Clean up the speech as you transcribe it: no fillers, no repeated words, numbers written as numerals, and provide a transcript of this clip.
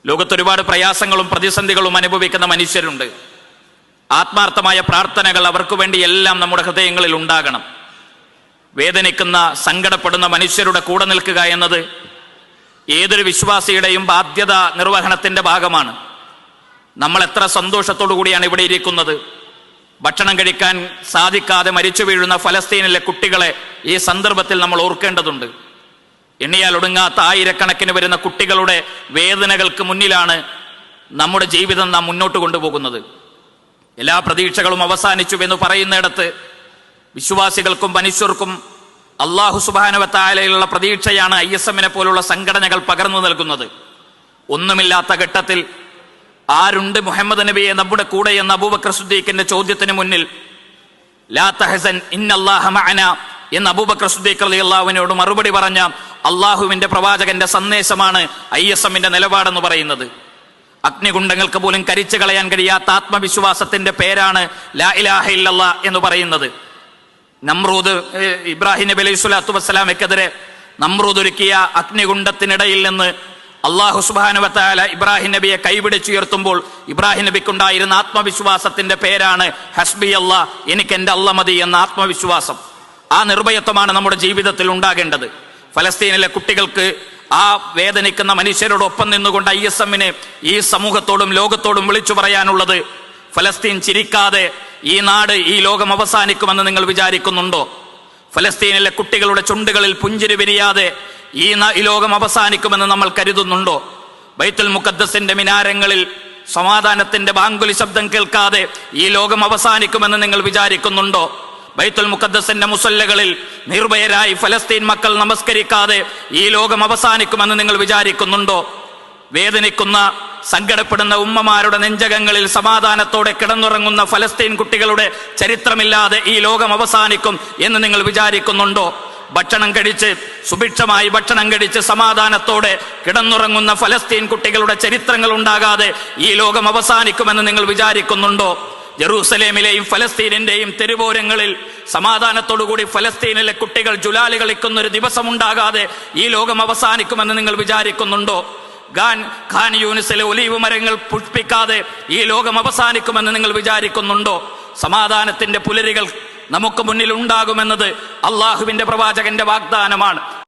ലോകത്തൊരുപാട് പ്രയാസങ്ങളും പ്രതിസന്ധികളും അനുഭവിക്കുന്ന മനുഷ്യരുണ്ട്. ആത്മാർത്ഥമായ പ്രാർത്ഥനകൾ അവർക്ക് വേണ്ടി എല്ലാം നമ്മുടെ ഹൃദയങ്ങളിൽ ഉണ്ടാകണം. വേദനിക്കുന്ന സങ്കടപ്പെടുന്ന മനുഷ്യരുടെ കൂടെ നിൽക്കുക എന്നത് ഏതൊരു വിശ്വാസിയുടെയും ബാധ്യത നിർവഹണത്തിന്റെ ഭാഗമാണ്. നമ്മൾ എത്ര സന്തോഷത്തോടു കൂടിയാണ് ഇവിടെ ഇരിക്കുന്നത്. ഭക്ഷണം കഴിക്കാൻ സാധിക്കാതെ മരിച്ചു വീഴുന്ന ഫലസ്തീനിലെ കുട്ടികളെ ഈ സന്ദർഭത്തിൽ നമ്മൾ ഓർക്കേണ്ടതുണ്ട്. എണ്ണിയാൽ ഒടുങ്ങാത്ത ആയിരക്കണക്കിന് വരുന്ന കുട്ടികളുടെ വേദനകൾക്ക് മുന്നിലാണ് നമ്മുടെ ജീവിതം നാം മുന്നോട്ട് കൊണ്ടുപോകുന്നത്. എല്ലാ പ്രതീക്ഷകളും അവസാനിച്ചു എന്ന് പറയുന്നിടത്ത് വിശ്വാസികൾക്കും മനുഷ്യർക്കും അല്ലാഹു സുബ്ഹാനഹു വ തആലയിലുള്ള പ്രതീക്ഷയാണ് ISM-നെ പോലുള്ള സംഘടനകൾ പകർന്നു നൽകുന്നത്. ഒന്നുമില്ലാത്ത ഘട്ടത്തിൽ ആരുണ്ട് മുഹമ്മദ് നബിയെ നമ്മുടെ കൂടെ എന്ന അബൂബക്കർ സിദ്ദീഖിന്റെ ചോദ്യത്തിന് മുന്നിൽ ലാ തഹസൻ ഇന്നല്ലാഹ മഅനാ എന്ന് അബൂബക്കർ സിദ്ദീഖ് റളിയല്ലാഹു അൻഹുവിനോട് മറുപടി പറഞ്ഞ അള്ളാഹുവിന്റെ പ്രവാചകന്റെ സന്ദേശമാണ് ISM-ന്റെ നിലപാടെന്ന് പറയുന്നത്. അഗ്നികുണ്ഡങ്ങൾക്ക് പോലും കരിച്ചു കളയാൻ കഴിയാത്ത ആത്മവിശ്വാസത്തിന്റെ പേരാണ് ലാ ഇലാഹ ഇല്ലല്ലാഹ് എന്ന് പറയുന്നത്. നമ്രൂദ് ഇബ്രാഹിം നബി അലൈഹി സ്വലാത്തു വസ്സലാമയ്ക്കെതിരെ നമ്രൂദ് ഒരുക്കിയ അഗ്നികുണ്ഡത്തിനിടയിൽ നിന്ന് അല്ലാഹു സുബ്ഹാനഹു വ തആല ഇബ്രാഹിം നബിയെ കൈപിടിച്ചുയർത്തുമ്പോൾ ഇബ്രാഹിം നബിക്കുണ്ടായിരുന്ന ആത്മവിശ്വാസത്തിന്റെ പേരാണ് ഹസ്ബി അല്ലാഹ്, എനിക്ക് എന്റെ അല്ലാഹ് മതി എന്ന ആത്മവിശ്വാസം. ആ നിർഭയത്വമാണ് നമ്മുടെ ജീവിതത്തിൽ ഉണ്ടാകേണ്ടത്. ഫലസ്തീനിലെ കുട്ടികൾക്ക് ആ വേദനിക്കുന്ന മനുഷ്യരോടൊപ്പം നിന്നുകൊണ്ട് ISM-ന് ഈ സമൂഹത്തോടും ലോകത്തോടും വിളിച്ചു പറയാനുള്ളത്, ഫലസ്തീൻ ചിരിക്കാതെ ഈ നാട് ഈ ലോകം അവസാനിക്കുമെന്ന് നിങ്ങൾ വിചാരിക്കുന്നുണ്ടോ? ഫലസ്തീനിലെ കുട്ടികളുടെ ചുണ്ടുകളിൽ പുഞ്ചിരി വിരിയാതെ ഈ ലോകം അവസാനിക്കുമെന്ന് നമ്മൾ കരുതുന്നുണ്ടോ? ബൈത്തുൽ മുഖദ്ദസിന്റെ മിനാരങ്ങളിൽ സമാധാനത്തിന്റെ ബാങ്കുലി ശബ്ദം കേൾക്കാതെ ഈ ലോകം അവസാനിക്കുമെന്ന് നിങ്ങൾ വിചാരിക്കുന്നുണ്ടോ? ബൈത്തുൽ മുഖദ്ദസിന്റെ മുസല്ലകളിൽ നിർഭയരായി ഫലസ്തീൻ മക്കൾ നമസ്കരിക്കാതെ ഈ ലോകം അവസാനിക്കുമെന്ന് നിങ്ങൾ വിചാരിക്കുന്നുണ്ടോ? വേദനിക്കുന്ന സങ്കടപ്പെടുന്ന ഉമ്മമാരുടെ നെഞ്ചകങ്ങളിൽ സമാധാനത്തോടെ കിടന്നുറങ്ങുന്ന ഫലസ്തീൻ കുട്ടികളുടെ ചരിത്രമില്ലാതെ ഈ ലോകം അവസാനിക്കും എന്ന് നിങ്ങൾ വിചാരിക്കുന്നുണ്ടോ? ഭക്ഷണം കഴിച്ച് സുഭിക്ഷമായി ഭക്ഷണം കഴിച്ച് സമാധാനത്തോടെ കിടന്നുറങ്ങുന്ന ഫലസ്തീൻ കുട്ടികളുടെ ചരിത്രങ്ങൾ ഉണ്ടാകാതെ ഈ ലോകം അവസാനിക്കുമെന്ന് നിങ്ങൾ വിചാരിക്കുന്നുണ്ടോ? ജെറൂസലേമിലെയും ഫലസ്തീനിന്റെയും തെരുവോരങ്ങളിൽ സമാധാനത്തോടുകൂടി ഫലസ്തീനിലെ കുട്ടികൾ ജുലാലി കളിക്കുന്ന ഒരു ദിവസം ഉണ്ടാകാതെ ഈ ലോകം അവസാനിക്കുമെന്ന് നിങ്ങൾ വിചാരിക്കുന്നുണ്ടോ? ഖാൻ യൂനിസിലെ ഒലീവ് മരങ്ങൾ പുഷ്പിക്കാതെ ഈ ലോകം അവസാനിക്കുമെന്ന് നിങ്ങൾ വിചാരിക്കുന്നുണ്ടോ? സമാധാനത്തിന്റെ പുലരികൾ നമുക്ക് മുന്നിൽ ഉണ്ടാകുമെന്നത് അള്ളാഹുവിന്റെ പ്രവാചകന്റെ വാഗ്ദാനമാണ്.